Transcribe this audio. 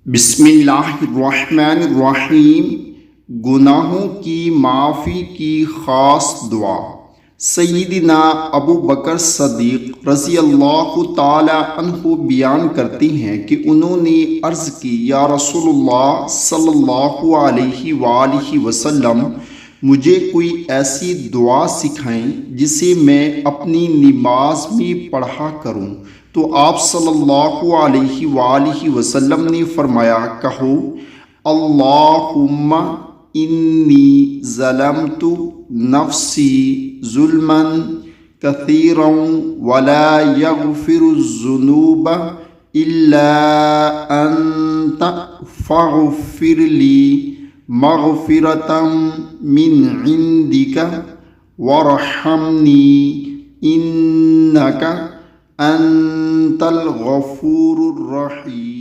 بسم اللہ الرحمن الرحیم۔ گناہوں کی معافی کی خاص دعا۔ سیدنا ابو بکر صدیق رضی اللہ تعالی عنہ بیان کرتے ہیں کہ انہوں نے عرض کی، یا رسول اللہ صلی اللہ علیہ وآلہ وسلم، مجھے کوئی ایسی دعا سکھائیں جسے میں اپنی نماز میں پڑھا کروں۔ تو آپ صلی اللہ علیہ وآلہ وسلم نے فرمایا، کہو اللہم انی ظلمت نفسی ظلما کثیرا ولا یغفر الذنوب الا انت فاغفر لی مغفرۃ من عندک وارحمنی انک انت الغفور الرحیم۔